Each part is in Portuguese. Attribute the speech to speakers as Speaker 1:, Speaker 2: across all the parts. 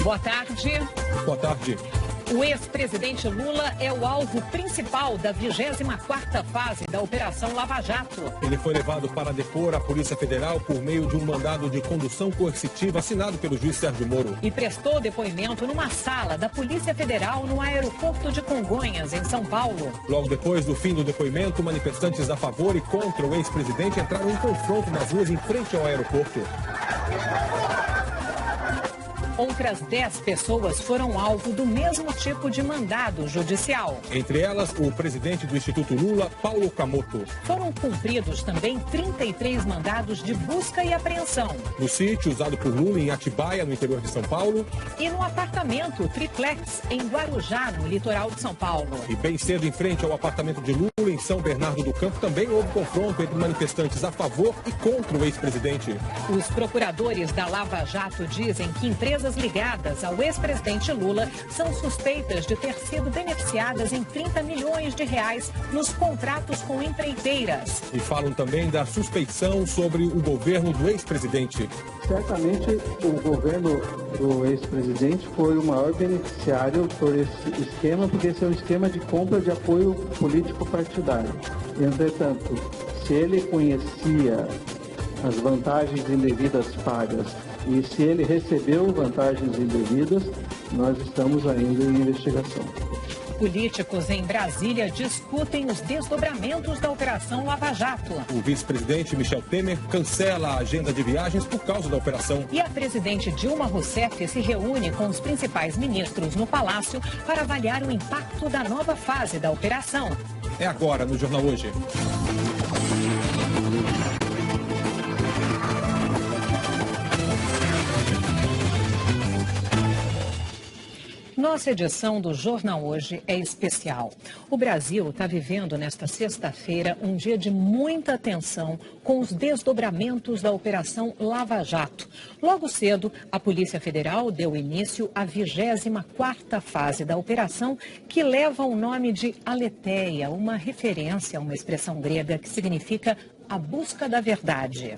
Speaker 1: Boa tarde.
Speaker 2: Boa tarde.
Speaker 1: O ex-presidente Lula é o alvo principal da 24ª fase da Operação Lava Jato.
Speaker 2: Ele foi levado para depor à Polícia Federal por meio de um mandado de condução coercitiva assinado pelo juiz Sérgio Moro.
Speaker 1: E prestou depoimento numa sala da Polícia Federal no aeroporto de Congonhas, em São Paulo.
Speaker 2: Logo depois do fim do depoimento, manifestantes a favor e contra o ex-presidente entraram em confronto nas ruas em frente ao aeroporto.
Speaker 1: Outras 10 pessoas foram alvo do mesmo tipo de mandado judicial.
Speaker 2: Entre elas, o presidente do Instituto Lula, Paulo Camoto.
Speaker 1: Foram cumpridos também 33 mandados de busca e apreensão.
Speaker 2: No sítio usado por Lula em Atibaia, no interior de São Paulo.
Speaker 1: E no apartamento triplex em Guarujá, no litoral de São Paulo.
Speaker 2: E bem cedo, em frente ao apartamento de Lula, em São Bernardo do Campo, também houve confronto entre manifestantes a favor e contra o ex-presidente.
Speaker 1: Os procuradores da Lava Jato dizem que empresas ligadas ao ex-presidente Lula são suspeitas de ter sido beneficiadas em 30 milhões de reais nos contratos com empreiteiras.
Speaker 2: E falam também da suspeição sobre o governo do ex-presidente.
Speaker 3: Certamente o governo do ex-presidente foi o maior beneficiário por esse esquema, porque esse é um esquema de compra de apoio político partidário. Entretanto, se ele conhecia as vantagens indevidas pagas e se ele recebeu vantagens indevidas, nós estamos ainda em investigação.
Speaker 1: Políticos em Brasília discutem os desdobramentos da Operação Lava Jato.
Speaker 2: O vice-presidente Michel Temer cancela a agenda de viagens por causa da operação.
Speaker 1: E a presidente Dilma Rousseff se reúne com os principais ministros no Palácio para avaliar o impacto da nova fase da operação.
Speaker 2: É agora no Jornal Hoje.
Speaker 1: Nossa edição do Jornal Hoje é especial. O Brasil está vivendo nesta sexta-feira um dia de muita tensão com os desdobramentos da Operação Lava Jato. Logo cedo, a Polícia Federal deu início à 24ª fase da operação, que leva o nome de Aletheia, uma referência a uma expressão grega que significa a busca da verdade.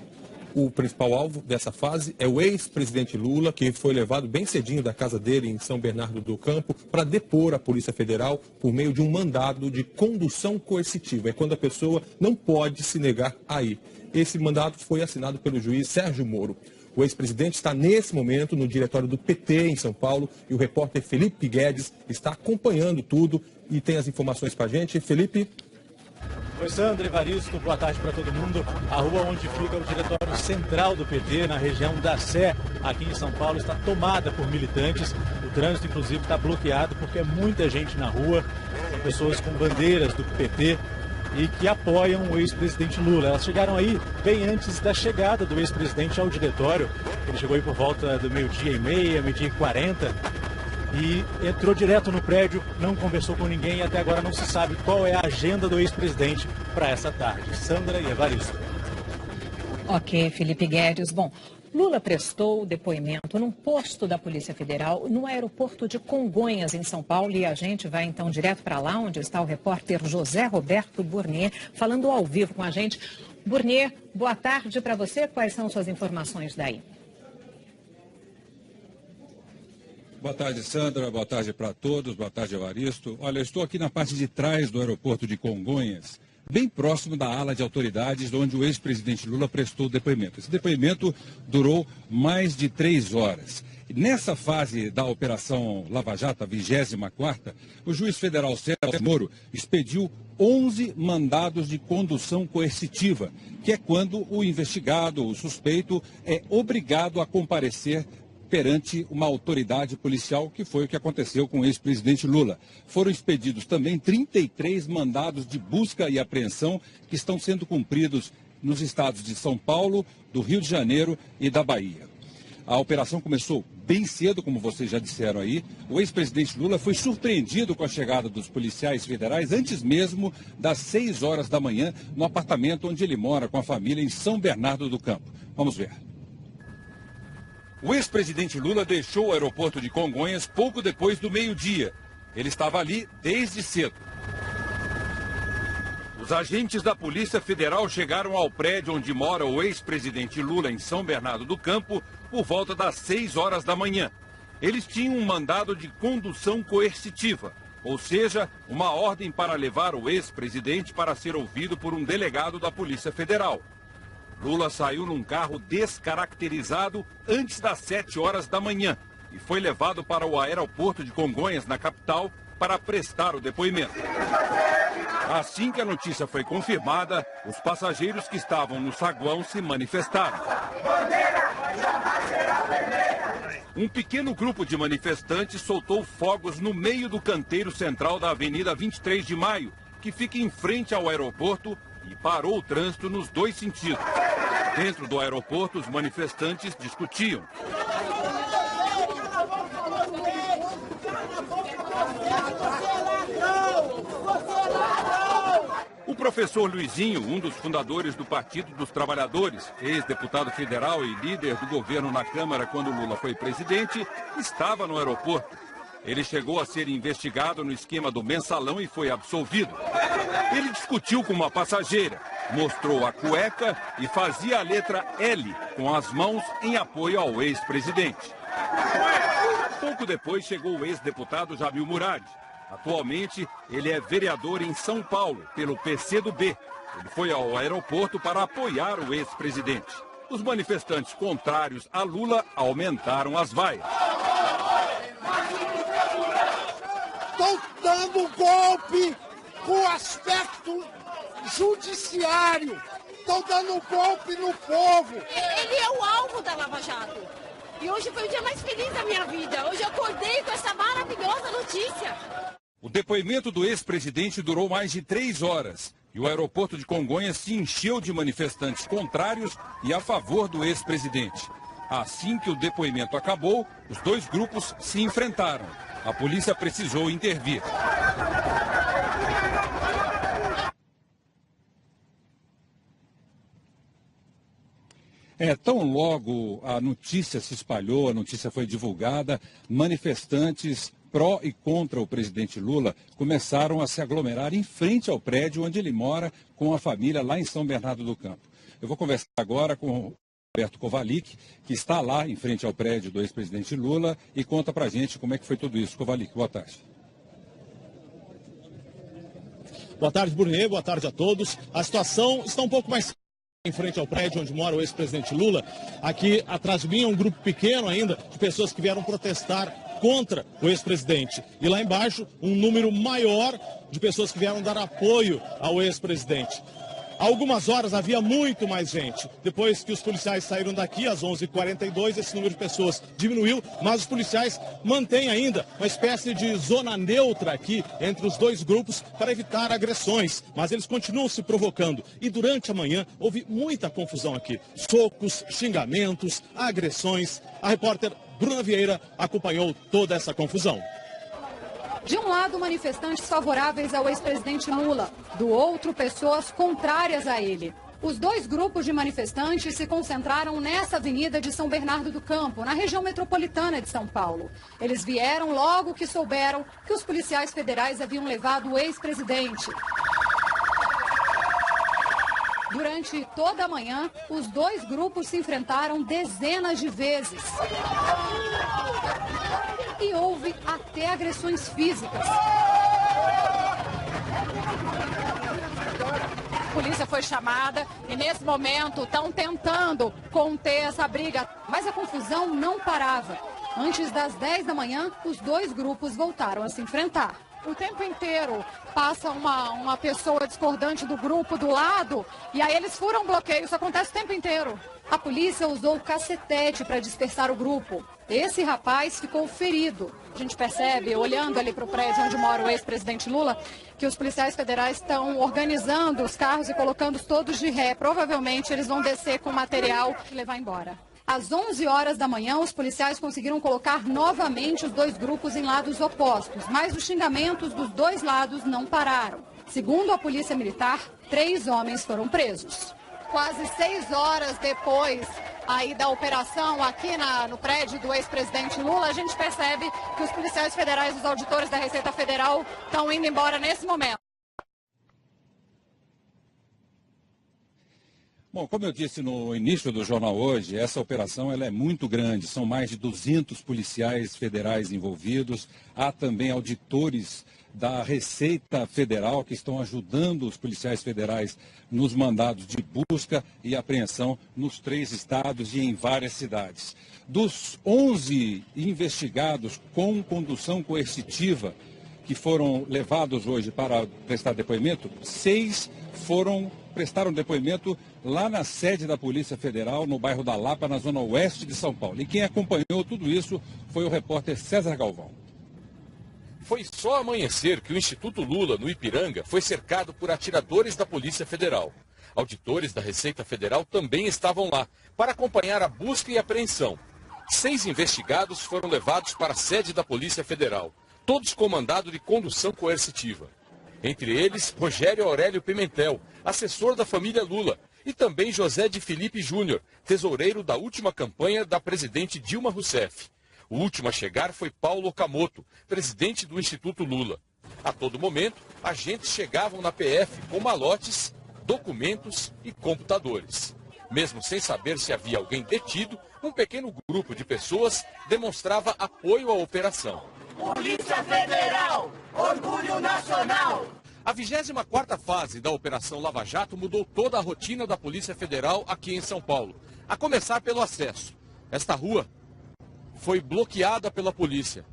Speaker 2: O principal alvo dessa fase é o ex-presidente Lula, que foi levado bem cedinho da casa dele em São Bernardo do Campo para depor a Polícia Federal por meio de um mandado de condução coercitiva. É quando a pessoa não pode se negar a ir. Esse mandado foi assinado pelo juiz Sérgio Moro. O ex-presidente está nesse momento no diretório do PT em São Paulo e o repórter Felipe Guedes está acompanhando tudo e tem as informações para a gente. Felipe?
Speaker 4: Oi, Sandra, Evaristo, boa tarde para todo mundo. A rua onde fica o diretório central do PT, na região da Sé, aqui em São Paulo, está tomada por militantes. O trânsito, inclusive, está bloqueado porque é muita gente na rua. São pessoas com bandeiras do PT e que apoiam o ex-presidente Lula. Elas chegaram aí bem antes da chegada do ex-presidente ao diretório. Ele chegou aí por volta do 12h30, 12h40. E entrou direto no prédio, não conversou com ninguém e até agora não se sabe qual é a agenda do ex-presidente para essa tarde. Sandra e Evaristo.
Speaker 1: Ok, Felipe Guedes. Bom, Lula prestou depoimento num posto da Polícia Federal no aeroporto de Congonhas, em São Paulo, e a gente vai então direto para lá, onde está o repórter José Roberto Burnier, falando ao vivo com a gente. Burnier, boa tarde para você. Quais são suas informações daí?
Speaker 5: Boa tarde, Sandra. Boa tarde para todos. Boa tarde, Evaristo. Olha, eu estou aqui na parte de trás do aeroporto de Congonhas, bem próximo da ala de autoridades onde o ex-presidente Lula prestou o depoimento. Esse depoimento durou mais de 3 horas. Nessa fase da Operação Lava Jato, a 24ª, o juiz federal Sérgio Moro expediu 11 mandados de condução coercitiva, que é quando o investigado, o suspeito, é obrigado a comparecer perante uma autoridade policial, que foi o que aconteceu com o ex-presidente Lula. Foram expedidos também 33 mandados de busca e apreensão que estão sendo cumpridos nos estados de São Paulo, do Rio de Janeiro e da Bahia. A operação começou bem cedo, como vocês já disseram aí. O ex-presidente Lula foi surpreendido com a chegada dos policiais federais antes mesmo das 6 horas da manhã, no apartamento onde ele mora com a família em São Bernardo do Campo. Vamos ver. O ex-presidente Lula deixou o aeroporto de Congonhas pouco depois do meio-dia. Ele estava ali desde cedo. Os agentes da Polícia Federal chegaram ao prédio onde mora o ex-presidente Lula, em São Bernardo do Campo, por volta das 6 horas da manhã. Eles tinham um mandado de condução coercitiva, ou seja, uma ordem para levar o ex-presidente para ser ouvido por um delegado da Polícia Federal. Lula saiu num carro descaracterizado antes das 7 horas da manhã e foi levado para o aeroporto de Congonhas, na capital, para prestar o depoimento. Assim que a notícia foi confirmada, os passageiros que estavam no saguão se manifestaram. Um pequeno grupo de manifestantes soltou fogos no meio do canteiro central da Avenida 23 de Maio, que fica em frente ao aeroporto, e parou o trânsito nos dois sentidos. Dentro do aeroporto, os manifestantes discutiam. O professor Luizinho, um dos fundadores do Partido dos Trabalhadores, ex-deputado federal e líder do governo na Câmara quando Lula foi presidente, estava no aeroporto. Ele chegou a ser investigado no esquema do mensalão e foi absolvido. Ele discutiu com uma passageira, mostrou a cueca e fazia a letra L com as mãos em apoio ao ex-presidente. Pouco depois chegou o ex-deputado Jamil Murad. Atualmente, ele é vereador em São Paulo, pelo PCdoB. Ele foi ao aeroporto para apoiar o ex-presidente. Os manifestantes contrários a Lula aumentaram as vaias.
Speaker 6: Estão dando golpe com aspecto judiciário. Estão dando golpe no povo.
Speaker 7: Ele é o alvo da Lava Jato. E hoje foi o dia mais feliz da minha vida. Hoje eu acordei com essa maravilhosa notícia.
Speaker 5: O depoimento do ex-presidente durou mais de 3 horas e o aeroporto de Congonhas se encheu de manifestantes contrários e a favor do ex-presidente. Assim que o depoimento acabou, os dois grupos se enfrentaram. A polícia precisou intervir. Tão logo a notícia se espalhou, a notícia foi divulgada, manifestantes pró e contra o presidente Lula começaram a se aglomerar em frente ao prédio onde ele mora com a família lá em São Bernardo do Campo. Eu vou conversar agora com o Roberto Kovalik, que está lá em frente ao prédio do ex-presidente Lula e conta pra gente como é que foi tudo isso. Kovalik, boa tarde.
Speaker 8: Boa tarde, Brunet, boa tarde a todos. A situação está um pouco mais em frente ao prédio onde mora o ex-presidente Lula. Aqui atrás de mim é um grupo pequeno ainda de pessoas que vieram protestar contra o ex-presidente. E lá embaixo, um número maior de pessoas que vieram dar apoio ao ex-presidente. Há algumas horas havia muito mais gente. Depois que os policiais saíram daqui, às 11h42, esse número de pessoas diminuiu, mas os policiais mantêm ainda uma espécie de zona neutra aqui entre os dois grupos para evitar agressões. Mas eles continuam se provocando. E durante a manhã houve muita confusão aqui. Socos, xingamentos, agressões. A repórter Bruna Vieira acompanhou toda essa confusão.
Speaker 9: De um lado, manifestantes favoráveis ao ex-presidente Lula. Do outro, pessoas contrárias a ele. Os dois grupos de manifestantes se concentraram nessa avenida de São Bernardo do Campo, na região metropolitana de São Paulo. Eles vieram logo que souberam que os policiais federais haviam levado o ex-presidente. Durante toda a manhã, os dois grupos se enfrentaram dezenas de vezes. E houve até agressões físicas. A polícia foi chamada e, nesse momento, estão tentando conter essa briga. Mas a confusão não parava. Antes das 10 da manhã, os dois grupos voltaram a se enfrentar. O tempo inteiro passa uma pessoa discordante do grupo do lado e aí eles furam bloqueio. Isso acontece o tempo inteiro. A polícia usou o cacetete para dispersar o grupo. Esse rapaz ficou ferido. A gente percebe, olhando ali para o prédio onde mora o ex-presidente Lula, que os policiais federais estão organizando os carros e colocando-os todos de ré. Provavelmente eles vão descer com material e levar embora. Às 11 horas da manhã, os policiais conseguiram colocar novamente os dois grupos em lados opostos, mas os xingamentos dos dois lados não pararam. Segundo a Polícia Militar, 3 homens foram presos. Quase 6 horas depois aí da operação aqui no prédio do ex-presidente Lula, a gente percebe que os policiais federais, os auditores da Receita Federal, estão indo embora nesse momento.
Speaker 5: Bom, como eu disse no início do jornal hoje, essa operação ela é muito grande. São mais de 200 policiais federais envolvidos. Há também auditores da Receita Federal que estão ajudando os policiais federais nos mandados de busca e apreensão nos 3 estados e em várias cidades. Dos 11 investigados com condução coercitiva que foram levados hoje para prestar depoimento, 6 prestaram depoimento lá na sede da Polícia Federal, no bairro da Lapa, na zona oeste de São Paulo. E quem acompanhou tudo isso foi o repórter César Galvão.
Speaker 10: Foi só amanhecer que o Instituto Lula, no Ipiranga, foi cercado por atiradores da Polícia Federal. Auditores da Receita Federal também estavam lá para acompanhar a busca e apreensão. 6 investigados foram levados para a sede da Polícia Federal, todos com mandado de condução coercitiva. Entre eles, Rogério Aurélio Pimentel, assessor da família Lula, e também José de Felipe Júnior, tesoureiro da última campanha da presidente Dilma Rousseff. O último a chegar foi Paulo Okamoto, presidente do Instituto Lula. A todo momento, agentes chegavam na PF com malotes, documentos e computadores. Mesmo sem saber se havia alguém detido, um pequeno grupo de pessoas demonstrava apoio à operação.
Speaker 11: Polícia Federal, orgulho nacional!
Speaker 10: A 24ª fase da Operação Lava Jato mudou toda a rotina da Polícia Federal aqui em São Paulo, a começar pelo acesso. Esta rua foi bloqueada pela polícia.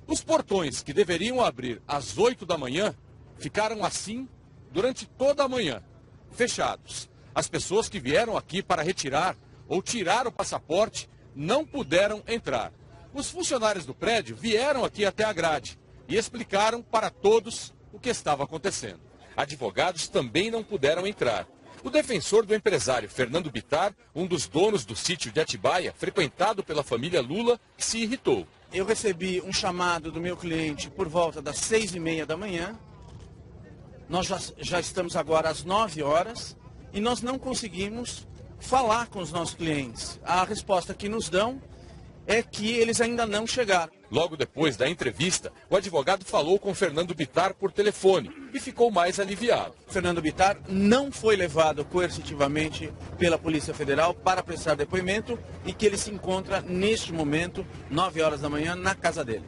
Speaker 10: Os portões que deveriam abrir às 8 da manhã ficaram assim durante toda a manhã, fechados. As pessoas que vieram aqui para retirar ou tirar o passaporte não puderam entrar. Os funcionários do prédio vieram aqui até a grade e explicaram para todos o que estava acontecendo. Advogados também não puderam entrar. O defensor do empresário Fernando Bittar, um dos donos do sítio de Atibaia, frequentado pela família Lula, se irritou.
Speaker 12: Eu recebi um chamado do meu cliente por volta das 6h30 da manhã. Nós já estamos agora às 9 horas e nós não conseguimos falar com os nossos clientes. A resposta que nos dão é que eles ainda não chegaram.
Speaker 10: Logo depois da entrevista, o advogado falou com Fernando Bittar por telefone e ficou mais aliviado.
Speaker 12: Fernando Bittar não foi levado coercitivamente pela Polícia Federal para prestar depoimento e que ele se encontra neste momento, 9 horas da manhã, na casa dele.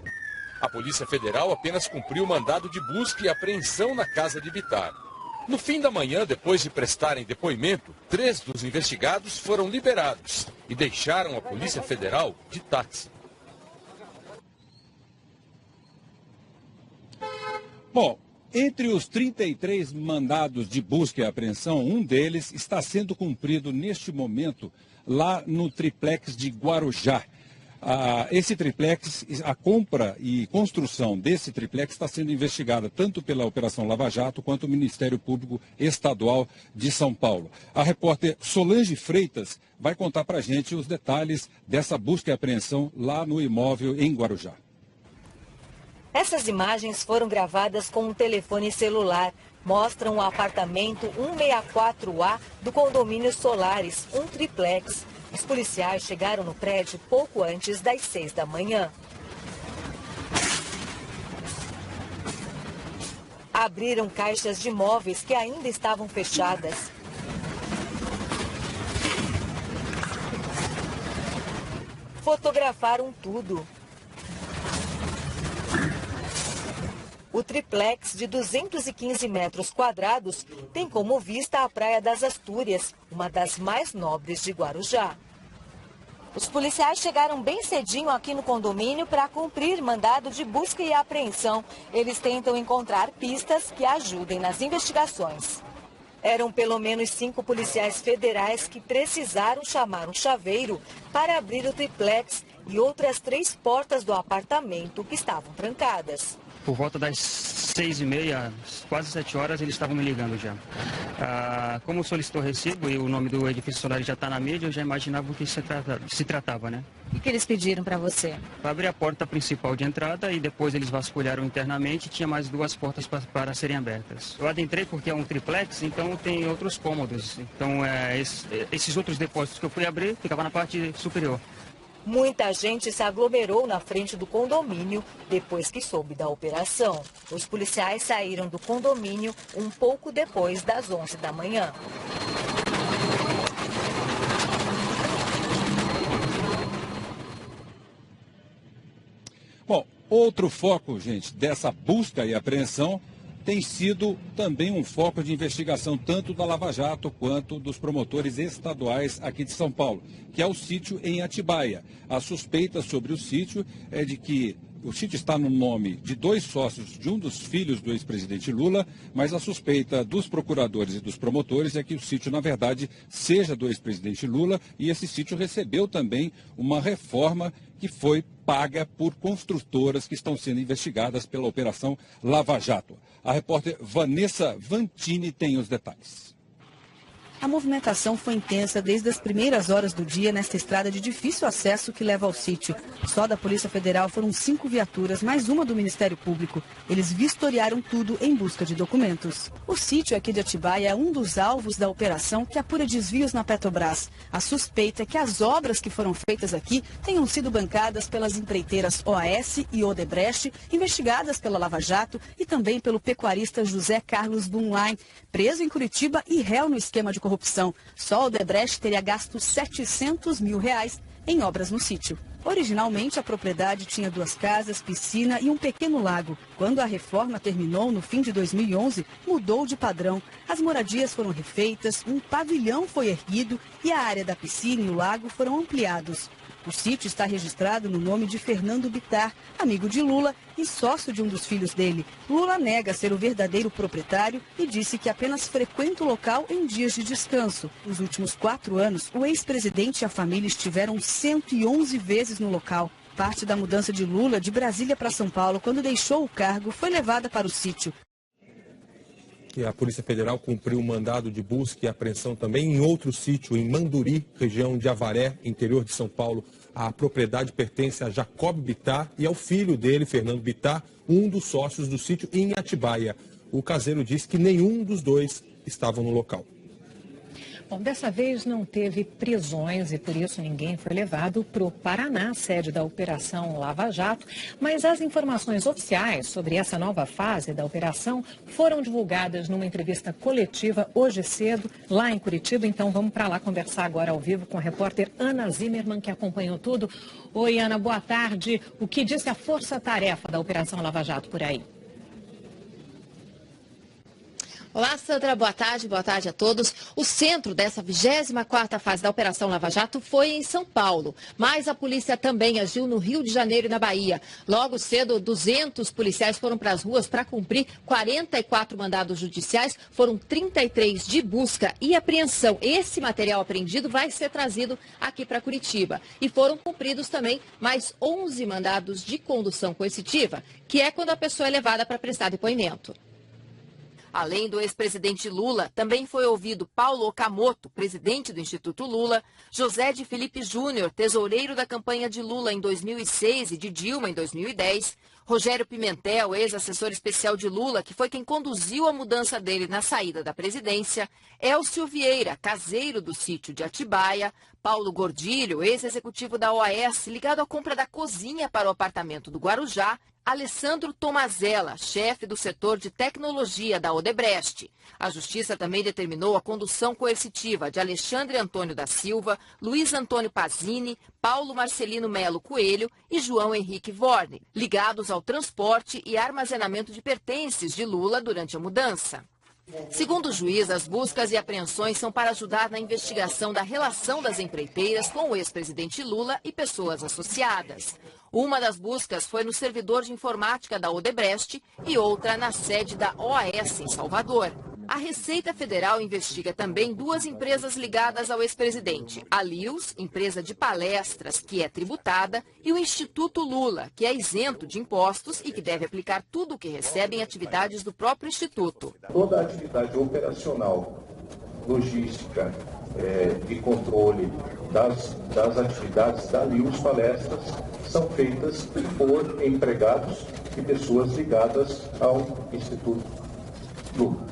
Speaker 10: A Polícia Federal apenas cumpriu o mandado de busca e apreensão na casa de Bittar. No fim da manhã, depois de prestarem depoimento, 3 dos investigados foram liberados e deixaram a Polícia Federal de táxi.
Speaker 5: Bom, entre os 33 mandados de busca e apreensão, um deles está sendo cumprido neste momento lá no triplex de Guarujá. Esse triplex, a compra e construção desse triplex está sendo investigada tanto pela Operação Lava Jato quanto o Ministério Público Estadual de São Paulo. A repórter Solange Freitas vai contar para a gente os detalhes dessa busca e apreensão lá no imóvel em Guarujá.
Speaker 13: Essas imagens foram gravadas com um telefone celular. Mostram o apartamento 164A do condomínio Solares, um triplex. Os policiais chegaram no prédio pouco antes das 6 da manhã. Abriram caixas de móveis que ainda estavam fechadas. Fotografaram tudo. O triplex de 215 metros quadrados tem como vista a Praia das Astúrias, uma das mais nobres de Guarujá. Os policiais chegaram bem cedinho aqui no condomínio para cumprir mandado de busca e apreensão. Eles tentam encontrar pistas que ajudem nas investigações. Eram pelo menos 5 policiais federais que precisaram chamar um chaveiro para abrir o triplex e outras 3 portas do apartamento que estavam trancadas.
Speaker 14: Por volta das 6h30, quase 7 horas, eles estavam me ligando já. Como solicitou recibo e o nome do edifício solar já está na mídia, eu já imaginava o que se tratava, né?
Speaker 13: O que eles pediram para você?
Speaker 14: Para abrir a porta principal de entrada e depois eles vasculharam internamente e tinha mais 2 portas para serem abertas. Eu adentrei porque é um triplex, então tem outros cômodos. Então, esses outros depósitos que eu fui abrir, ficava na parte superior.
Speaker 13: Muita gente se aglomerou na frente do condomínio depois que soube da operação. Os policiais saíram do condomínio um pouco depois das 11 da manhã.
Speaker 5: Bom, outro foco, gente, dessa busca e apreensão tem sido também um foco de investigação tanto da Lava Jato quanto dos promotores estaduais aqui de São Paulo, que é o sítio em Atibaia. A suspeita sobre o sítio é de que o sítio está no nome de 2 sócios de um dos filhos do ex-presidente Lula, mas a suspeita dos procuradores e dos promotores é que o sítio, na verdade, seja do ex-presidente Lula, e esse sítio recebeu também uma reforma que foi paga por construtoras que estão sendo investigadas pela Operação Lava Jato. A repórter Vanessa Vantini tem os detalhes.
Speaker 15: A movimentação foi intensa desde as primeiras horas do dia nesta estrada de difícil acesso que leva ao sítio. Só da Polícia Federal foram 5 viaturas, mais uma do Ministério Público. Eles vistoriaram tudo em busca de documentos. O sítio aqui de Atibaia é um dos alvos da operação que apura desvios na Petrobras. A suspeita é que as obras que foram feitas aqui tenham sido bancadas pelas empreiteiras OAS e Odebrecht, investigadas pela Lava Jato e também pelo pecuarista José Carlos Bunlain, preso em Curitiba e réu no esquema de corrupção. Só Odebrecht teria gasto R$700 mil em obras no sítio. Originalmente, a propriedade tinha 2 casas, piscina e um pequeno lago. Quando a reforma terminou no fim de 2011, mudou de padrão. As moradias foram refeitas, um pavilhão foi erguido e a área da piscina e o lago foram ampliados. O sítio está registrado no nome de Fernando Bittar, amigo de Lula e sócio de um dos filhos dele. Lula nega ser o verdadeiro proprietário e disse que apenas frequenta o local em dias de descanso. Nos últimos 4 anos, o ex-presidente e a família estiveram 111 vezes no local. Parte da mudança de Lula de Brasília para São Paulo, quando deixou o cargo, foi levada para o sítio.
Speaker 2: E a Polícia Federal cumpriu um mandado de busca e apreensão também em outro sítio, em Manduri, região de Avaré, interior de São Paulo. A propriedade pertence a Jacob Bittar e ao filho dele, Fernando Bittar, um dos sócios do sítio em Atibaia. O caseiro disse que nenhum dos dois estavam no local.
Speaker 1: Bom, dessa vez não teve prisões e por isso ninguém foi levado para o Paraná, sede da Operação Lava Jato, mas as informações oficiais sobre essa nova fase da operação foram divulgadas numa entrevista coletiva hoje cedo, lá em Curitiba. Então vamos para lá conversar agora ao vivo com a repórter Ana Zimmermann, que acompanhou tudo. Oi, Ana, boa tarde. O que disse a força-tarefa da Operação Lava Jato por aí?
Speaker 16: Olá, Sandra, boa tarde a todos. O centro dessa 24ª fase da Operação Lava Jato foi em São Paulo, mas a polícia também agiu no Rio de Janeiro e na Bahia. Logo cedo, 200 policiais foram para as ruas para cumprir 44 mandados judiciais, foram 33 de busca e apreensão. Esse material apreendido vai ser trazido aqui para Curitiba. E foram cumpridos também mais 11 mandados de condução coercitiva, que é quando a pessoa é levada para prestar depoimento. Além do ex-presidente Lula, também foi ouvido Paulo Okamoto, presidente do Instituto Lula, José de Felipe Júnior, tesoureiro da campanha de Lula em 2006 e de Dilma em 2010, Rogério Pimentel, ex-assessor especial de Lula, que foi quem conduziu a mudança dele na saída da presidência, Elcio Vieira, caseiro do sítio de Atibaia, Paulo Gordilho, ex-executivo da OAS, ligado à compra da cozinha para o apartamento do Guarujá, Alessandro Tomazella, chefe do setor de tecnologia da Odebrecht. A Justiça também determinou a condução coercitiva de Alexandre Antônio da Silva, Luiz Antônio Pazini, Paulo Marcelino Melo Coelho e João Henrique Vorne, ligados ao transporte e armazenamento de pertences de Lula durante a mudança. Segundo o juiz, as buscas e apreensões são para ajudar na investigação da relação das empreiteiras com o ex-presidente Lula e pessoas associadas. Uma das buscas foi no servidor de informática da Odebrecht e outra na sede da OAS em Salvador. A Receita Federal investiga também 2 empresas ligadas ao ex-presidente. A Lius, empresa de palestras que é tributada, e o Instituto Lula, que é isento de impostos e que deve aplicar tudo o que recebe em atividades do próprio Instituto.
Speaker 17: Toda a atividade operacional, logística e controle das atividades da Lius Palestras são feitas por empregados e pessoas ligadas ao Instituto Lula.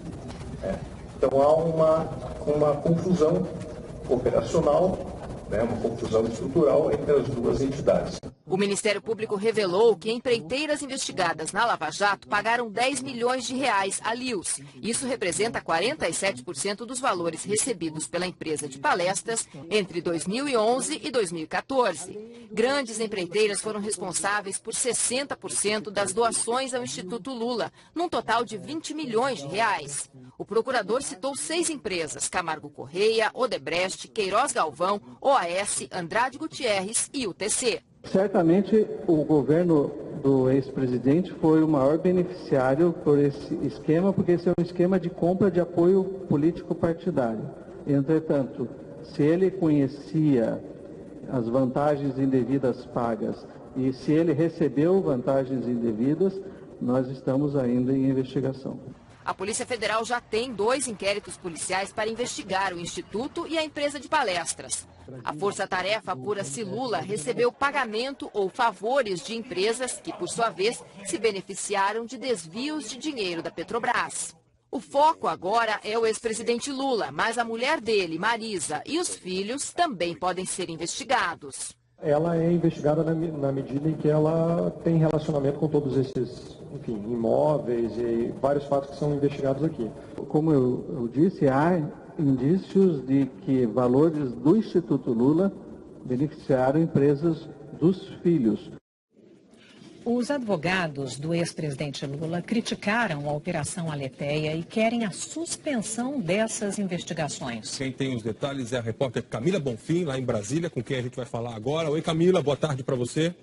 Speaker 17: Então há uma confusão operacional, uma confusão estrutural entre as 2 entidades.
Speaker 16: O Ministério Público revelou que empreiteiras investigadas na Lava Jato pagaram 10 milhões de reais a Lius. Isso representa 47% dos valores recebidos pela empresa de palestras entre 2011 e 2014. Grandes empreiteiras foram responsáveis por 60% das doações ao Instituto Lula, num total de 20 milhões de reais. O procurador citou 6 empresas: Camargo Correia, Odebrecht, Queiroz Galvão, OAS, Andrade Gutierrez e UTC.
Speaker 3: Certamente o governo do ex-presidente foi o maior beneficiário por esse esquema, porque esse é um esquema de compra de apoio político partidário. Entretanto, se ele conhecia as vantagens indevidas pagas e se ele recebeu vantagens indevidas, nós estamos ainda em investigação.
Speaker 16: A Polícia Federal já tem 2 inquéritos policiais para investigar o Instituto e a empresa de palestras. A Força-Tarefa apura se Lula recebeu pagamento ou favores de empresas que, por sua vez, se beneficiaram de desvios de dinheiro da Petrobras. O foco agora é o ex-presidente Lula, mas a mulher dele, Marisa, e os filhos também podem ser investigados.
Speaker 18: Ela é investigada na medida em que ela tem relacionamento com todos esses, enfim, imóveis e vários fatos que são investigados aqui.
Speaker 3: Como eu disse, há indícios de que valores do Instituto Lula beneficiaram empresas dos filhos.
Speaker 1: Os advogados do ex-presidente Lula criticaram a Operação Aletheia e querem a suspensão dessas investigações.
Speaker 2: Quem tem os detalhes é a repórter Camila Bonfim, lá em Brasília, com quem a gente vai falar agora. Oi, Camila, boa tarde para você.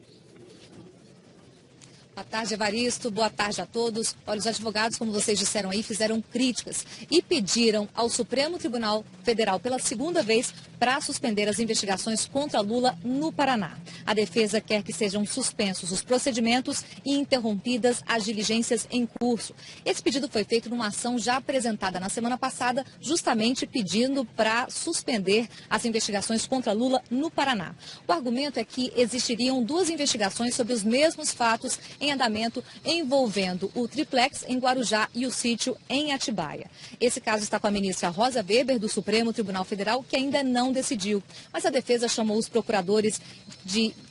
Speaker 19: Boa tarde, Evaristo. Boa tarde a todos. Olha, os advogados, como vocês disseram aí, fizeram críticas e pediram ao Supremo Tribunal Federal pela segunda vez para suspender as investigações contra Lula no Paraná. A defesa quer que sejam suspensos os procedimentos e interrompidas as diligências em curso. Esse pedido foi feito numa ação já apresentada na semana passada, justamente pedindo para suspender as investigações contra Lula no Paraná. O argumento é que existiriam 2 investigações sobre os mesmos fatos em andamento envolvendo o triplex em Guarujá e o sítio em Atibaia. Esse caso está com a ministra Rosa Weber, do Supremo Tribunal Federal, que ainda não decidiu. Mas a defesa chamou os procuradores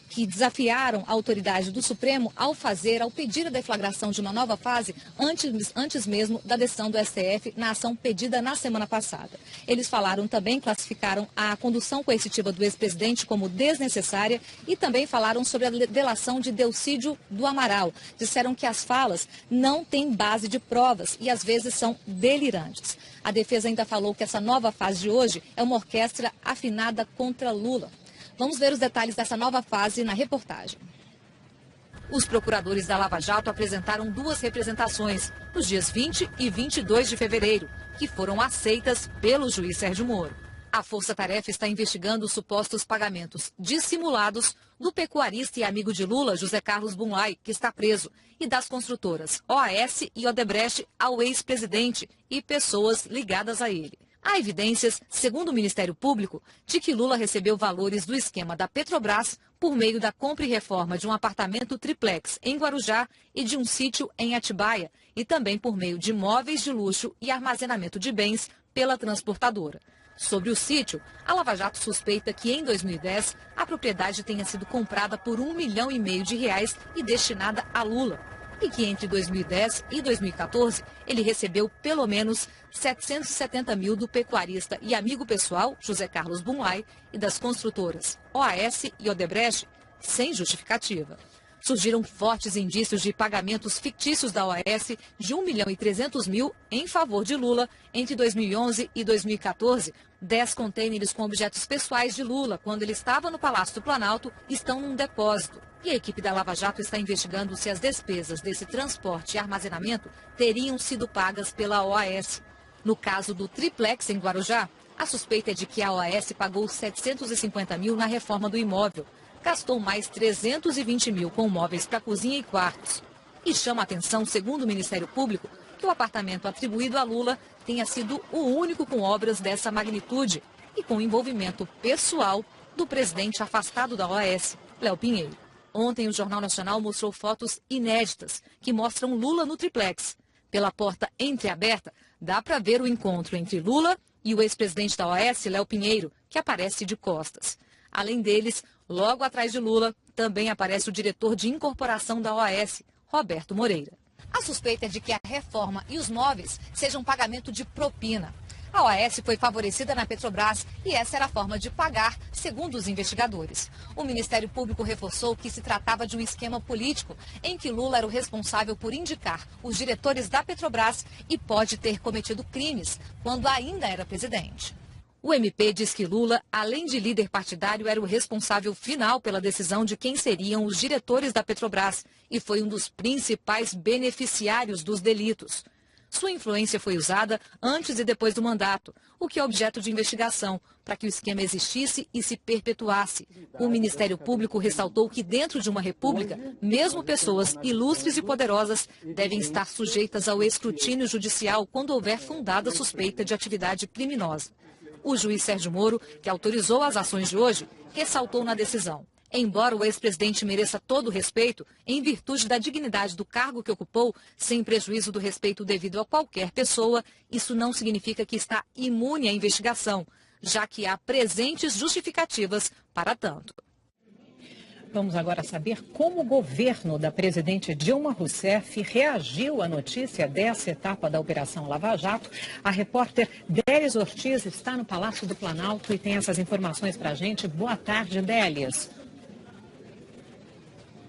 Speaker 19: que desafiaram a autoridade do Supremo ao pedir a deflagração de uma nova fase antes mesmo da decisão do STF na ação pedida na semana passada. Eles classificaram a condução coercitiva do ex-presidente como desnecessária e também falaram sobre a delação de Delcídio do Amaral. Disseram que as falas não têm base de provas e às vezes são delirantes. A defesa ainda falou que essa nova fase de hoje é uma orquestra afinada contra Lula. Vamos ver os detalhes dessa nova fase na reportagem. Os procuradores da Lava Jato apresentaram 2 representações nos dias 20 e 22 de fevereiro, que foram aceitas pelo juiz Sérgio Moro. A Força-Tarefa está investigando os supostos pagamentos dissimulados do pecuarista e amigo de Lula, José Carlos Bunlai, que está preso, e das construtoras OAS e Odebrecht ao ex-presidente e pessoas ligadas a ele. Há evidências, segundo o Ministério Público, de que Lula recebeu valores do esquema da Petrobras por meio da compra e reforma de um apartamento triplex em Guarujá e de um sítio em Atibaia, e também por meio de imóveis de luxo e armazenamento de bens pela transportadora. Sobre o sítio, a Lava Jato suspeita que em 2010 a propriedade tenha sido comprada por R$1,5 milhão e destinada a Lula. E que entre 2010 e 2014 ele recebeu pelo menos 770 mil do pecuarista e amigo pessoal, José Carlos Bunlai, e das construtoras OAS e Odebrecht, sem justificativa. Surgiram fortes indícios de pagamentos fictícios da OAS de R$1,3 milhão em favor de Lula entre 2011 e 2014. 10 contêineres com objetos pessoais de Lula, quando ele estava no Palácio do Planalto, estão num depósito. E a equipe da Lava Jato está investigando se as despesas desse transporte e armazenamento teriam sido pagas pela OAS. No caso do triplex em Guarujá, a suspeita é de que a OAS pagou 750 mil na reforma do imóvel. Gastou mais 320 mil com móveis para cozinha e quartos. E chama a atenção, segundo o Ministério Público, que o apartamento atribuído a Lula tenha sido o único com obras dessa magnitude e com envolvimento pessoal do presidente afastado da OAS, Léo Pinheiro. Ontem, o Jornal Nacional mostrou fotos inéditas que mostram Lula no triplex. Pela porta entreaberta, dá para ver o encontro entre Lula e o ex-presidente da OAS, Léo Pinheiro, que aparece de costas. Além deles, logo atrás de Lula, Também aparece o diretor de incorporação da OAS, Roberto Moreira.
Speaker 9: A suspeita é de que a reforma e os móveis sejam pagamento de propina. A OAS foi favorecida na Petrobras e essa era a forma de pagar, segundo os investigadores. O Ministério Público reforçou que se tratava de um esquema político em que Lula era o responsável por indicar os diretores da Petrobras e pode ter cometido crimes quando ainda era presidente. O MP diz que Lula, além de líder partidário, era o responsável final pela decisão de quem seriam os diretores da Petrobras e foi um dos principais beneficiários dos delitos. Sua influência foi usada antes e depois do mandato, o que é objeto de investigação, para que o esquema existisse e se perpetuasse. O Ministério Público ressaltou que dentro de uma república, mesmo pessoas ilustres e poderosas devem estar sujeitas ao escrutínio judicial quando houver fundada suspeita de atividade criminosa. O juiz Sérgio Moro, que autorizou as ações de hoje, ressaltou na decisão: embora o ex-presidente mereça todo o respeito, em virtude da dignidade do cargo que ocupou, sem prejuízo do respeito devido a qualquer pessoa, isso não significa que está imune à investigação, já que há presentes justificativas para tanto.
Speaker 1: Vamos agora saber como o governo da presidente Dilma Rousseff reagiu à notícia dessa etapa da Operação Lava Jato. A repórter Délis Ortiz está no Palácio do Planalto e tem essas informações para a gente. Boa tarde, Délis.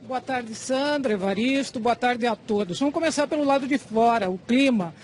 Speaker 20: Boa tarde, Sandra, Evaristo, boa tarde a todos. Vamos começar pelo lado de fora, o clima.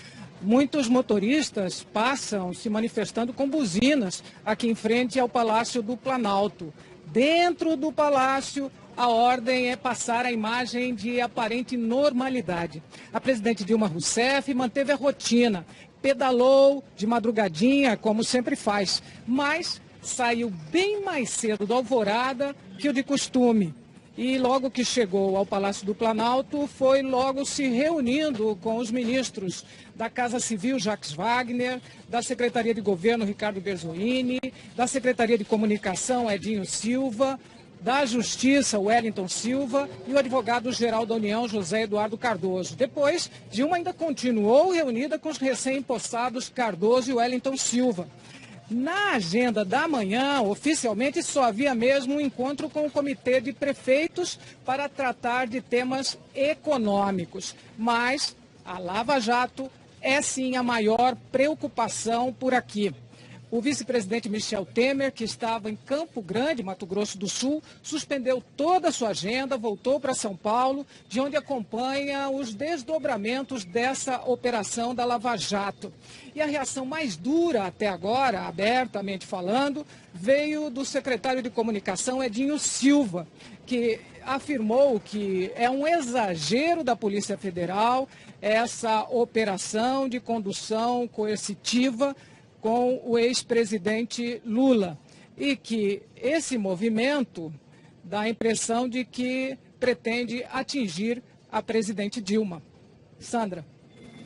Speaker 20: Muitos motoristas passam se manifestando com buzinas aqui em frente ao Palácio do Planalto. Dentro do palácio, a ordem é passar a imagem de aparente normalidade. A presidente Dilma Rousseff manteve a rotina, pedalou de madrugadinha, como sempre faz, mas saiu bem mais cedo do Alvorada que o de costume. E logo que chegou ao Palácio do Planalto, foi logo se reunindo com os ministros da Casa Civil, Jacques Wagner, da Secretaria de Governo, Ricardo Berzoini, da Secretaria de Comunicação, Edinho Silva, da Justiça, Wellington Silva, e o advogado-geral da União, José Eduardo Cardoso. Depois, Dilma ainda continuou reunida com os recém-impossados Cardoso e Wellington Silva. Na agenda da manhã, oficialmente, só havia mesmo um encontro com o Comitê de Prefeitos para tratar de temas econômicos. Mas a Lava Jato é sim a maior preocupação por aqui. O vice-presidente Michel Temer, que estava em Campo Grande, Mato Grosso do Sul, suspendeu toda a sua agenda, voltou para São Paulo, de onde acompanha os desdobramentos dessa operação da Lava Jato. E a reação mais dura até agora, abertamente falando, veio do secretário de Comunicação, Edinho Silva, que afirmou que é um exagero da Polícia Federal essa operação de condução coercitiva com o ex-presidente Lula e que esse movimento dá a impressão de que pretende atingir a presidente Dilma. Sandra.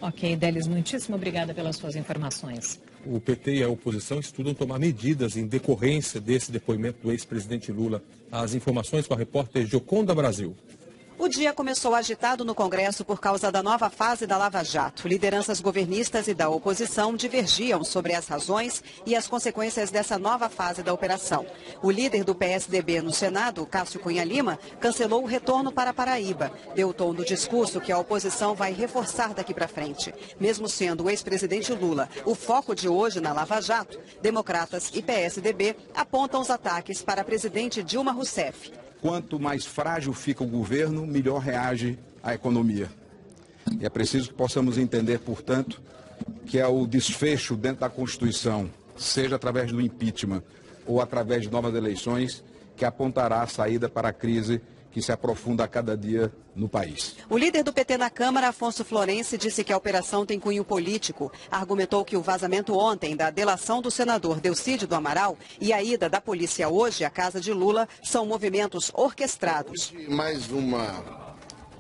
Speaker 1: Ok, Délis, muitíssimo obrigada pelas suas informações.
Speaker 2: O PT e a oposição estudam tomar medidas em decorrência desse depoimento do ex-presidente Lula. As informações com a repórter Joconda Brasil.
Speaker 21: O dia começou agitado no Congresso por causa da nova fase da Lava Jato. Lideranças governistas e da oposição divergiam sobre as razões e as consequências dessa nova fase da operação. O líder do PSDB no Senado, Cássio Cunha Lima, cancelou o retorno para Paraíba. Deu o tom do discurso que a oposição vai reforçar daqui para frente. Mesmo sendo o ex-presidente Lula o foco de hoje na Lava Jato, democratas e PSDB apontam os ataques para a presidente Dilma Rousseff.
Speaker 22: Quanto mais frágil fica o governo, melhor reage a economia. E é preciso que possamos entender, portanto, que é o desfecho dentro da Constituição, seja através do impeachment ou através de novas eleições, que apontará a saída para a crise que se aprofunda a cada dia no país.
Speaker 21: O líder do PT na Câmara, Afonso Florense, disse que a operação tem cunho político. Argumentou que o vazamento ontem da delação do senador Delcídio do Amaral e a ida da polícia hoje à casa de Lula são movimentos orquestrados.
Speaker 23: Mais uma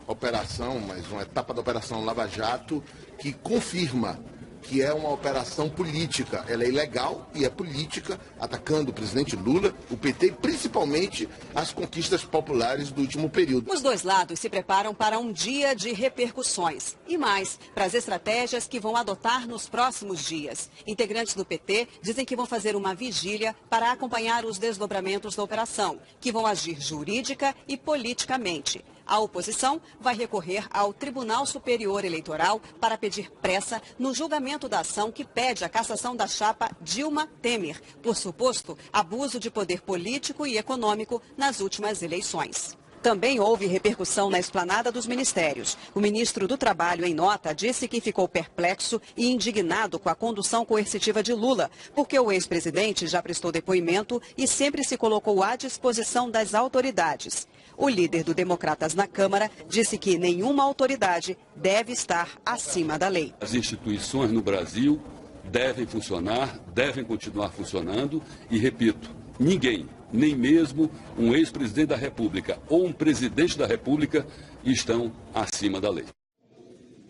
Speaker 23: operação, mais uma etapa da Operação Lava Jato que confirma
Speaker 4: que é uma operação política. Ela é ilegal e é política, atacando o presidente Lula, o PT e principalmente as conquistas populares do último período.
Speaker 21: Os dois lados se preparam para um dia de repercussões e mais, para as estratégias que vão adotar nos próximos dias. Integrantes do PT dizem que vão fazer uma vigília para acompanhar os desdobramentos da operação, que vão agir jurídica e politicamente. A oposição vai recorrer ao Tribunal Superior Eleitoral para pedir pressa no julgamento da ação que pede a cassação da chapa Dilma Temer, por suposto abuso de poder político e econômico nas últimas eleições. Também houve repercussão na esplanada dos ministérios. O ministro do Trabalho, em nota, disse que ficou perplexo e indignado com a condução coercitiva de Lula, porque o ex-presidente já prestou depoimento e sempre se colocou à disposição das autoridades. O líder do Democratas na Câmara disse que nenhuma autoridade deve estar acima da lei.
Speaker 6: As instituições no Brasil devem funcionar, devem continuar funcionando e, repito, ninguém, nem mesmo um ex-presidente da República ou um presidente da República estão acima da lei.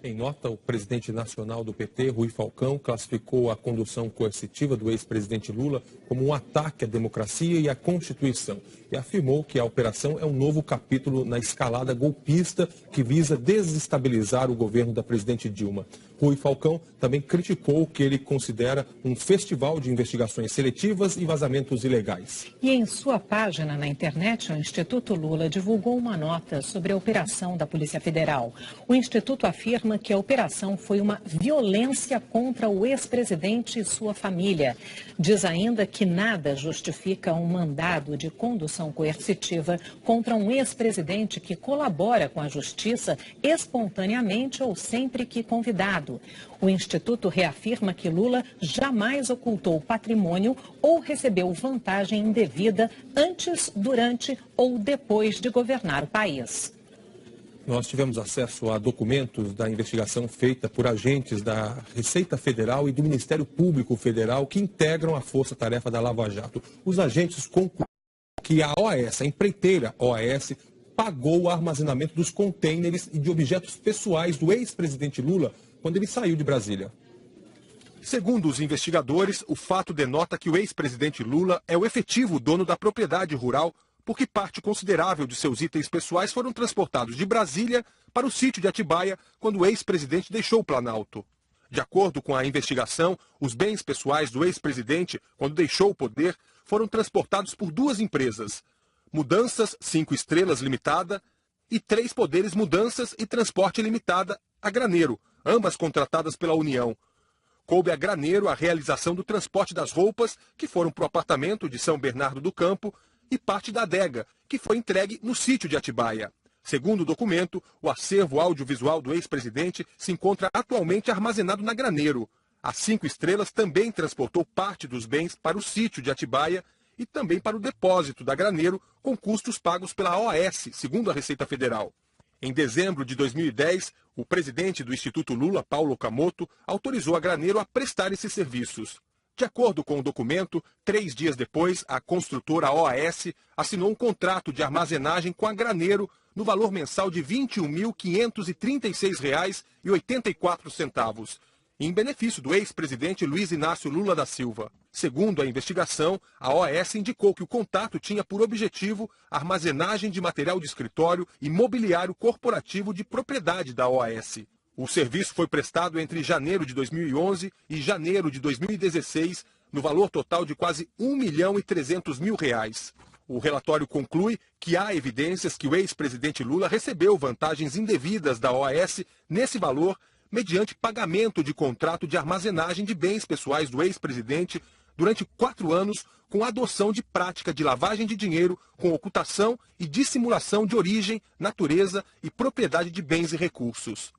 Speaker 2: Em nota, o presidente nacional do PT, Rui Falcão, classificou a condução coercitiva do ex-presidente Lula como um ataque à democracia e à Constituição e afirmou que a operação é um novo capítulo na escalada golpista que visa desestabilizar o governo da presidente Dilma. Rui Falcão também criticou o que ele considera um festival de investigações seletivas e vazamentos ilegais.
Speaker 1: E em sua página na internet, o Instituto Lula divulgou uma nota sobre a operação da Polícia Federal. O Instituto afirma que a operação foi uma violência contra o ex-presidente e sua família. Diz ainda que nada justifica um mandado de condução coercitiva contra um ex-presidente que colabora com a justiça espontaneamente ou sempre que convidado. O Instituto reafirma que Lula jamais ocultou patrimônio ou recebeu vantagem indevida antes, durante ou depois de governar o país.
Speaker 2: Nós tivemos acesso a documentos da investigação feita por agentes da Receita Federal e do Ministério Público Federal que integram a força-tarefa da Lava Jato. Os agentes concluíram que a OAS, a empreiteira OAS, pagou o armazenamento dos contêineres e de objetos pessoais do ex-presidente Lula quando ele saiu de Brasília.
Speaker 23: Segundo os investigadores, o fato denota que o ex-presidente Lula é o efetivo dono da propriedade rural, porque parte considerável de seus itens pessoais foram transportados de Brasília para o sítio de Atibaia quando o ex-presidente deixou o Planalto. De acordo com a investigação, os bens pessoais do ex-presidente, quando deixou o poder, foram transportados por duas empresas, Mudanças 5 Estrelas Limitada e 3 Poderes Mudanças e Transporte Limitada, a Graneiro, ambas contratadas pela União. Coube a Graneiro a realização do transporte das roupas que foram para o apartamento de São Bernardo do Campo e parte da adega, que foi entregue no sítio de Atibaia. Segundo o documento, o acervo audiovisual do ex-presidente se encontra atualmente armazenado na Graneiro. A 5 Estrelas também transportou parte dos bens para o sítio de Atibaia e também para o depósito da Graneiro, com custos pagos pela OAS, segundo a Receita Federal. Em dezembro de 2010, o presidente do Instituto Lula, Paulo Okamoto, autorizou a Graneiro a prestar esses serviços. De acordo com o documento, 3 dias depois, a construtora OAS assinou um contrato de armazenagem com a Graneiro no valor mensal de R$ 21.536,84, em benefício do ex-presidente Luiz Inácio Lula da Silva. Segundo a investigação, a OAS indicou que o contato tinha por objetivo a armazenagem de material de escritório e mobiliário corporativo de propriedade da OAS. O serviço foi prestado entre janeiro de 2011 e janeiro de 2016, no valor total de quase R$ 1.300.000. O relatório conclui que há evidências que o ex-presidente Lula recebeu vantagens indevidas da OAS nesse valor, mediante pagamento de contrato de armazenagem de bens pessoais do ex-presidente durante 4 anos, com a adoção de prática de lavagem de dinheiro com ocultação e dissimulação de origem, natureza e propriedade de bens e recursos.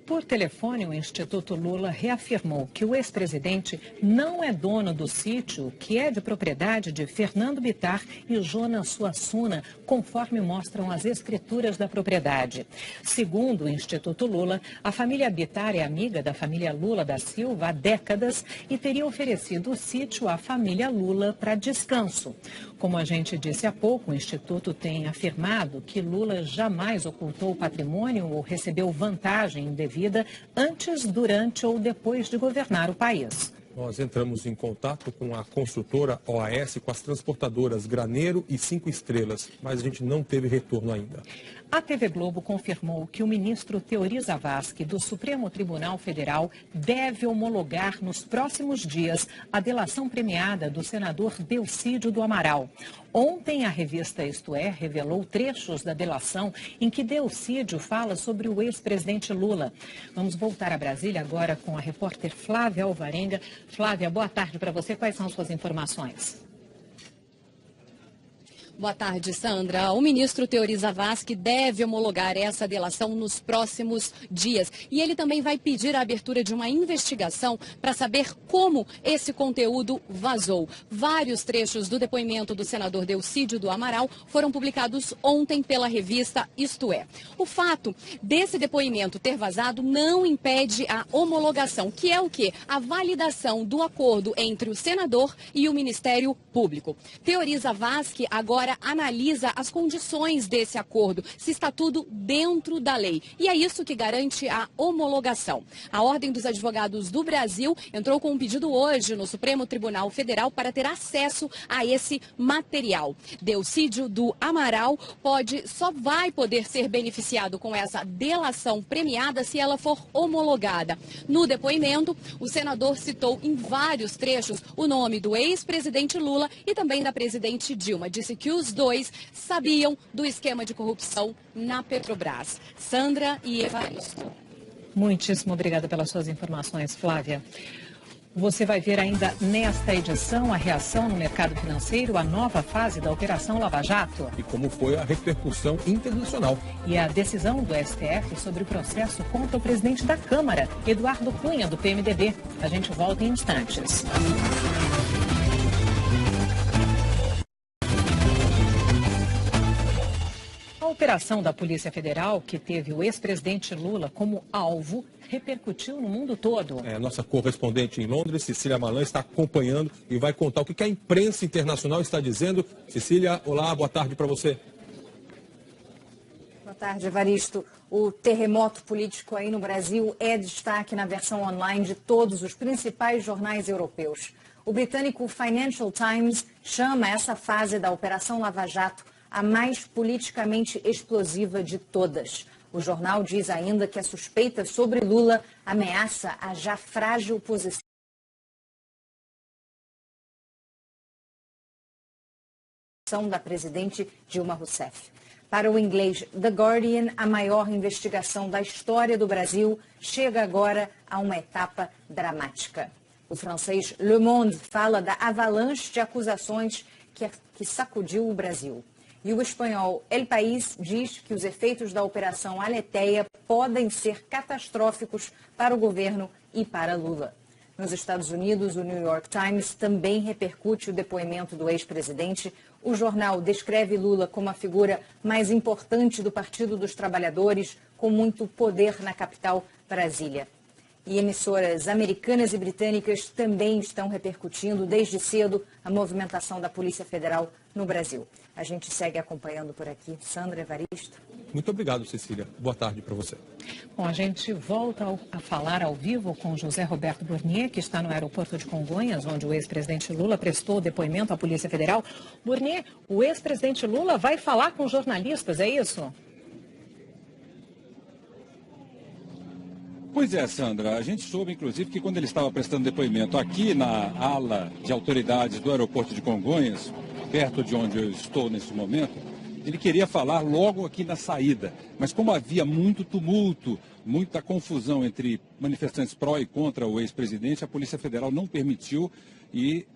Speaker 1: Por telefone, o Instituto Lula reafirmou que o ex-presidente não é dono do sítio, que é de propriedade de Fernando Bittar e Jonas Suassuna, conforme mostram as escrituras da propriedade. Segundo o Instituto Lula, a família Bittar é amiga da família Lula da Silva há décadas e teria oferecido o sítio à família Lula para descanso. Como a gente disse há pouco, o Instituto tem afirmado que Lula jamais ocultou patrimônio ou recebeu vantagem indevida antes, durante ou depois de governar o país.
Speaker 2: Nós entramos em contato com a construtora OAS, com as transportadoras Graneiro e 5 Estrelas, mas a gente não teve retorno ainda.
Speaker 1: A TV Globo confirmou que o ministro Teori Zavascki, do Supremo Tribunal Federal, deve homologar nos próximos dias a delação premiada do senador Delcídio do Amaral. Ontem, a revista Isto É revelou trechos da delação em que Delcídio fala sobre o ex-presidente Lula. Vamos voltar a Brasília agora com a repórter Flávia Alvarenga. Flávia, boa tarde para você. Quais são as suas informações?
Speaker 7: Boa tarde, Sandra. O ministro Teori Zavascki deve homologar essa delação nos próximos dias. E ele também vai pedir a abertura de uma investigação para saber como esse conteúdo vazou. Vários trechos do depoimento do senador Delcídio do Amaral foram publicados ontem pela revista Isto É. O fato desse depoimento ter vazado não impede a homologação, que é o quê? A validação do acordo entre o senador e o Ministério Público. Teori Zavascki agora analisa as condições desse acordo, se está tudo dentro da lei. E é isso que garante a homologação. A Ordem dos Advogados do Brasil entrou com um pedido hoje no Supremo Tribunal Federal para ter acesso a esse material. Delcídio do Amaral só vai poder ser beneficiado com essa delação premiada se ela for homologada. No depoimento, o senador citou em vários trechos o nome do ex-presidente Lula e também da presidente Dilma. Disse que os dois sabiam do esquema de corrupção na Petrobras. Sandra e Evaristo.
Speaker 1: Muitíssimo obrigada pelas suas informações, Flávia. Você vai ver ainda nesta edição a reação no mercado financeiro, a nova fase da Operação Lava Jato.
Speaker 2: E como foi a repercussão internacional.
Speaker 1: E a decisão do STF sobre o processo contra o presidente da Câmara, Eduardo Cunha, do PMDB. A gente volta em instantes. A operação da Polícia Federal, que teve o ex-presidente Lula como alvo, repercutiu no mundo todo.
Speaker 2: Nossa correspondente em Londres, Cecília Malan, está acompanhando e vai contar o que a imprensa internacional está dizendo. Cecília, olá, boa tarde para você.
Speaker 8: Boa tarde, Evaristo. O terremoto político aí no Brasil é destaque na versão online de todos os principais jornais europeus. O britânico Financial Times chama essa fase da Operação Lava Jato a mais politicamente explosiva de todas. O jornal diz ainda que a suspeita sobre Lula ameaça a já frágil posição da presidente Dilma Rousseff. Para o inglês The Guardian, a maior investigação da história do Brasil chega agora a uma etapa dramática. O francês Le Monde fala da avalanche de acusações que sacudiu o Brasil. E o espanhol El País diz que os efeitos da Operação Aleteia podem ser catastróficos para o governo e para Lula. Nos Estados Unidos, o New York Times também repercute o depoimento do ex-presidente. O jornal descreve Lula como a figura mais importante do Partido dos Trabalhadores, com muito poder na capital, Brasília. E emissoras americanas e britânicas também estão repercutindo desde cedo a movimentação da Polícia Federal no Brasil. A gente segue acompanhando por aqui. Sandra, Evaristo.
Speaker 2: Muito obrigado, Cecília. Boa tarde para você.
Speaker 1: Bom, a gente volta a falar ao vivo com José Roberto Burnier, que está no aeroporto de Congonhas, onde o ex-presidente Lula prestou depoimento à Polícia Federal. Burnier, o ex-presidente Lula vai falar com jornalistas, é isso?
Speaker 5: Pois é, Sandra. A gente soube, inclusive, que quando ele estava prestando depoimento aqui na ala de autoridades do aeroporto de Congonhas, perto de onde eu estou nesse momento, ele queria falar logo aqui na saída. Mas como havia muito tumulto, muita confusão entre manifestantes pró e contra o ex-presidente, a Polícia Federal não permitiu e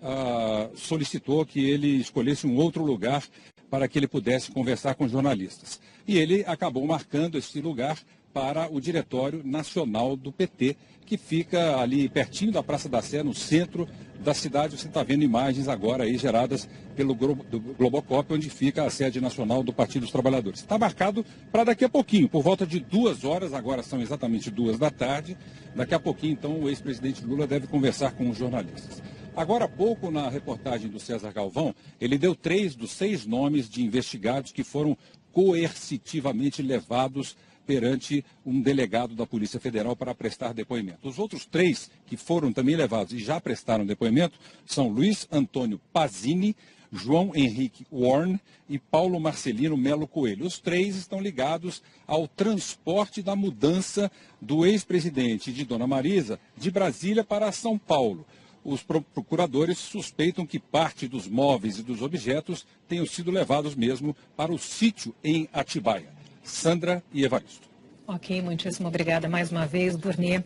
Speaker 5: solicitou que ele escolhesse um outro lugar para que ele pudesse conversar com jornalistas. E ele acabou marcando esse lugar para o Diretório Nacional do PT, que fica ali pertinho da Praça da Sé, no centro da cidade. Você está vendo imagens agora aí geradas pelo Globocop, onde fica a sede nacional do Partido dos Trabalhadores. Está marcado para daqui a pouquinho, por volta de 2 horas, agora são exatamente 2 da tarde. Daqui a pouquinho, então, o ex-presidente Lula deve conversar com os jornalistas. Agora há pouco, na reportagem do César Galvão, ele deu 3 dos 6 nomes de investigados que foram coercitivamente levados perante um delegado da Polícia Federal para prestar depoimento. Os outros 3 que foram também levados e já prestaram depoimento são Luiz Antônio Pazini, João Henrique Warne e Paulo Marcelino Melo Coelho. Os 3 estão ligados ao transporte da mudança do ex-presidente de Dona Marisa de Brasília para São Paulo. Os procuradores suspeitam que parte dos móveis e dos objetos tenham sido levados mesmo para o sítio em Atibaia. Sandra e Evaristo.
Speaker 1: Ok, muitíssimo obrigada mais uma vez, Burnier.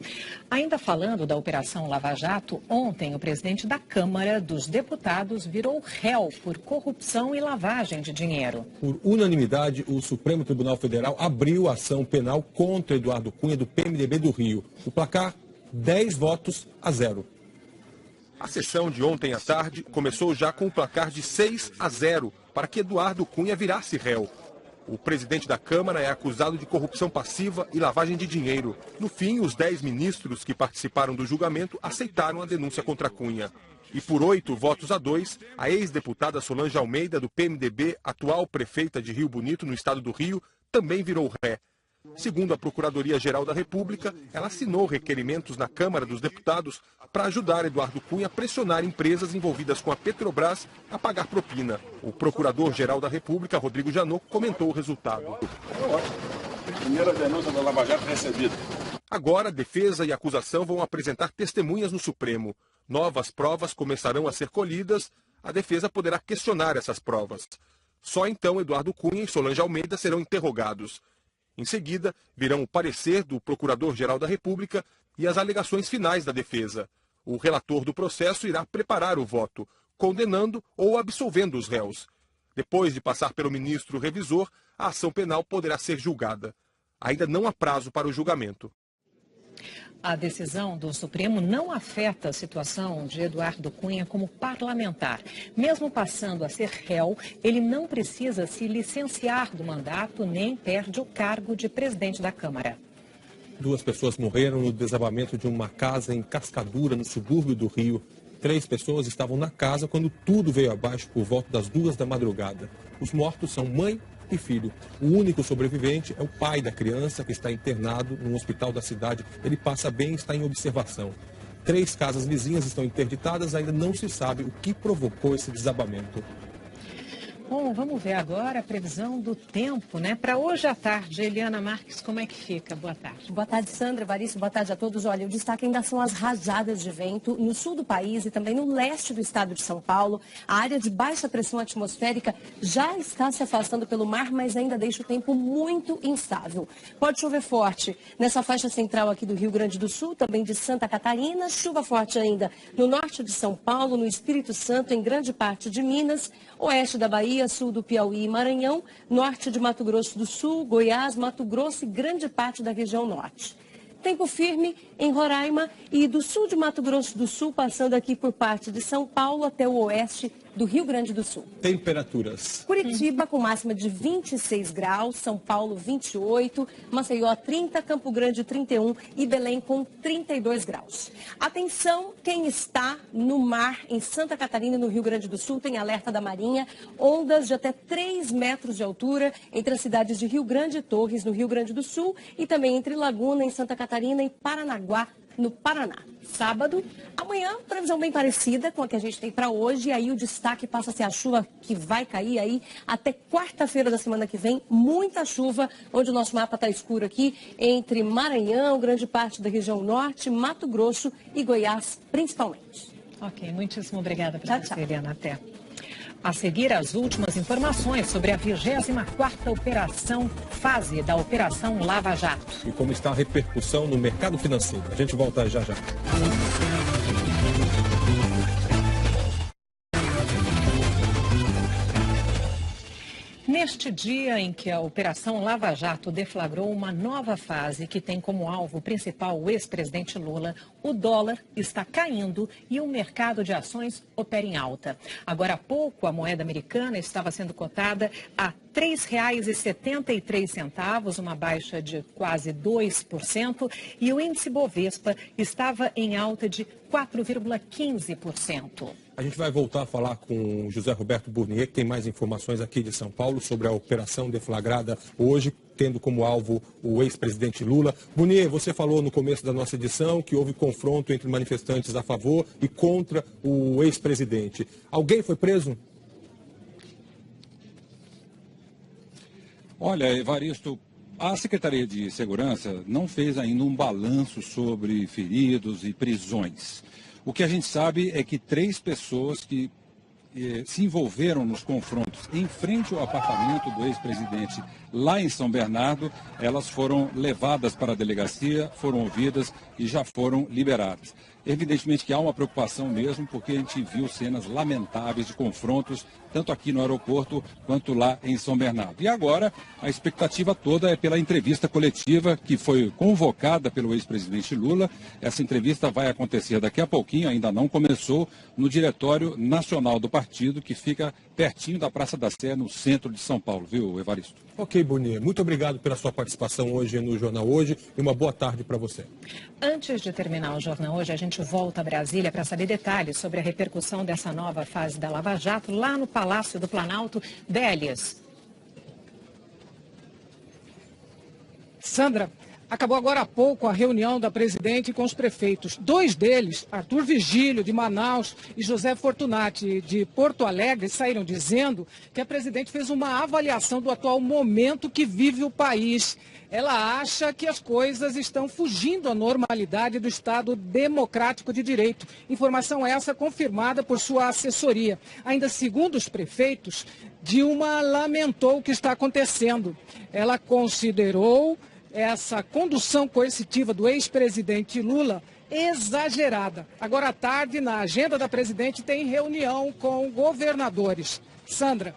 Speaker 1: Ainda falando da Operação Lava Jato, ontem o presidente da Câmara dos Deputados virou réu por corrupção e lavagem de dinheiro.
Speaker 2: Por unanimidade, o Supremo Tribunal Federal abriu ação penal contra Eduardo Cunha, do PMDB do Rio. O placar, 10 votos a 0. A sessão de ontem à tarde começou já com o placar de 6 a 0 para que Eduardo Cunha virasse réu. O presidente da Câmara é acusado de corrupção passiva e lavagem de dinheiro. No fim, os 10 ministros que participaram do julgamento aceitaram a denúncia contra Cunha. E por 8 votos a 2, a ex-deputada Solange Almeida, do PMDB, atual prefeita de Rio Bonito, no estado do Rio, também virou ré. Segundo a Procuradoria-Geral da República, ela assinou requerimentos na Câmara dos Deputados para ajudar Eduardo Cunha a pressionar empresas envolvidas com a Petrobras a pagar propina. O Procurador-Geral da República, Rodrigo Janot, comentou o resultado.
Speaker 10: Primeira denúncia da Lava Jato recebida.
Speaker 2: Agora, defesa e acusação vão apresentar testemunhas no Supremo. Novas provas começarão a ser colhidas, a defesa poderá questionar essas provas. Só então Eduardo Cunha e Solange Almeida serão interrogados. Em seguida, virão o parecer do Procurador-Geral da República e as alegações finais da defesa. O relator do processo irá preparar o voto, condenando ou absolvendo os réus. Depois de passar pelo ministro revisor, a ação penal poderá ser julgada. Ainda não há prazo para o julgamento.
Speaker 1: A decisão do Supremo não afeta a situação de Eduardo Cunha como parlamentar. Mesmo passando a ser réu, ele não precisa se licenciar do mandato nem perde o cargo de presidente da Câmara.
Speaker 2: 2 pessoas morreram no desabamento de uma casa em Cascadura, no subúrbio do Rio. 3 pessoas estavam na casa quando tudo veio abaixo por volta das 2 da madrugada. Os mortos são mãe e filho. O único sobrevivente é o pai da criança, que está internado num hospital da cidade. Ele passa bem e está em observação. 3 casas vizinhas estão interditadas, ainda não se sabe o que provocou esse desabamento.
Speaker 1: Bom, vamos ver agora a previsão do tempo, né? Para hoje à tarde, Eliana Marques, como é que fica? Boa tarde.
Speaker 11: Boa tarde, Sandra, Evaristo, boa tarde a todos. Olha, o destaque ainda são as rajadas de vento no sul do país e também no leste do estado de São Paulo. A área de baixa pressão atmosférica já está se afastando pelo mar, mas ainda deixa o tempo muito instável. Pode chover forte nessa faixa central aqui do Rio Grande do Sul, também de Santa Catarina, chuva forte ainda no norte de São Paulo, no Espírito Santo, em grande parte de Minas, oeste da Bahia, sul do Piauí e Maranhão, norte de Mato Grosso do Sul, Goiás, Mato Grosso e grande parte da região norte. Tempo firme em Roraima e do sul de Mato Grosso do Sul, passando aqui por parte de São Paulo até o oeste do Rio Grande do Sul.
Speaker 2: Temperaturas.
Speaker 11: Curitiba com máxima de 26 graus, São Paulo 28, Maceió 30, Campo Grande 31 e Belém com 32 graus. Atenção, quem está no mar em Santa Catarina e no Rio Grande do Sul tem alerta da Marinha, ondas de até 3 metros de altura entre as cidades de Rio Grande e Torres, no Rio Grande do Sul, e também entre Laguna, em Santa Catarina, e Paranaguá, no Paraná. Sábado, amanhã, previsão bem parecida com a que a gente tem para hoje, e aí o destaque passa a ser a chuva que vai cair aí até quarta-feira da semana que vem, muita chuva, onde o nosso mapa está escuro aqui, entre Maranhão, grande parte da região norte, Mato Grosso e Goiás, principalmente.
Speaker 1: Ok, muitíssimo obrigada por você, Eliana. Até. A seguir, as últimas informações sobre a 24ª fase da Operação Lava Jato.
Speaker 2: E como está a repercussão no mercado financeiro. A gente volta já já.
Speaker 1: Neste dia em que a Operação Lava Jato deflagrou uma nova fase que tem como alvo principal o ex-presidente Lula, o dólar está caindo e o mercado de ações opera em alta. Agora há pouco, a moeda americana estava sendo cotada a R$ 3,73, uma baixa de quase 2%, e o índice Bovespa estava em alta de 4,15%.
Speaker 2: A gente vai voltar a falar com José Roberto Burnier, que tem mais informações aqui de São Paulo sobre a operação deflagrada hoje, tendo como alvo o ex-presidente Lula. Burnier, você falou no começo da nossa edição que houve confronto entre manifestantes a favor e contra o ex-presidente. Alguém foi preso?
Speaker 5: Olha, Evaristo, a Secretaria de Segurança não fez ainda um balanço sobre feridos e prisões. O que a gente sabe é que 3 pessoas que se envolveram nos confrontos em frente ao apartamento do ex-presidente lá em São Bernardo, elas foram levadas para a delegacia, foram ouvidas e já foram liberadas. Evidentemente que há uma preocupação mesmo, porque a gente viu cenas lamentáveis de confrontos, tanto aqui no aeroporto quanto lá em São Bernardo. E agora, a expectativa toda é pela entrevista coletiva que foi convocada pelo ex-presidente Lula. Essa entrevista vai acontecer daqui a pouquinho, ainda não começou, no Diretório Nacional do Partido, que fica pertinho da Praça da Sé, no centro de São Paulo, viu, Evaristo?
Speaker 2: Ok, Burnier. Muito obrigado pela sua participação hoje no Jornal Hoje e uma boa tarde para você.
Speaker 1: Antes de terminar o Jornal Hoje, a gente volta a Brasília para saber detalhes sobre a repercussão dessa nova fase da Lava Jato lá no Palácio do Planalto. Délias.
Speaker 20: Sandra, acabou agora há pouco a reunião da presidente com os prefeitos. 2 deles, Arthur Vigílio, de Manaus, e José Fortunati, de Porto Alegre, saíram dizendo que a presidente fez uma avaliação do atual momento que vive o país. Ela acha que as coisas estão fugindo à normalidade do Estado democrático de direito. Informação essa confirmada por sua assessoria. Ainda segundo os prefeitos, Dilma lamentou o que está acontecendo. Ela considerou essa condução coercitiva do ex-presidente Lula exagerada. Agora à tarde, na agenda da presidente, tem reunião com governadores. Sandra.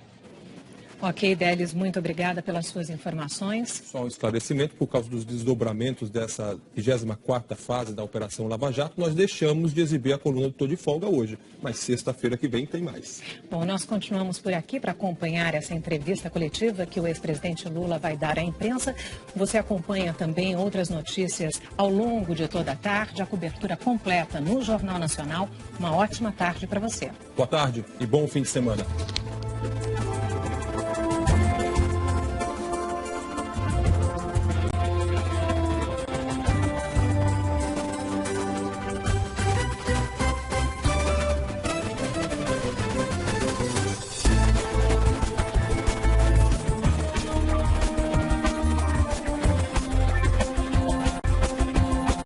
Speaker 1: Ok, Délis, muito obrigada pelas suas informações.
Speaker 2: Só um esclarecimento, por causa dos desdobramentos dessa 24ª fase da Operação Lava Jato, nós deixamos de exibir a coluna do Tô de Folga hoje, mas sexta-feira que vem tem mais.
Speaker 1: Bom, nós continuamos por aqui para acompanhar essa entrevista coletiva que o ex-presidente Lula vai dar à imprensa. Você acompanha também outras notícias ao longo de toda a tarde, a cobertura completa no Jornal Nacional. Uma ótima tarde para você.
Speaker 2: Boa tarde e bom fim de semana.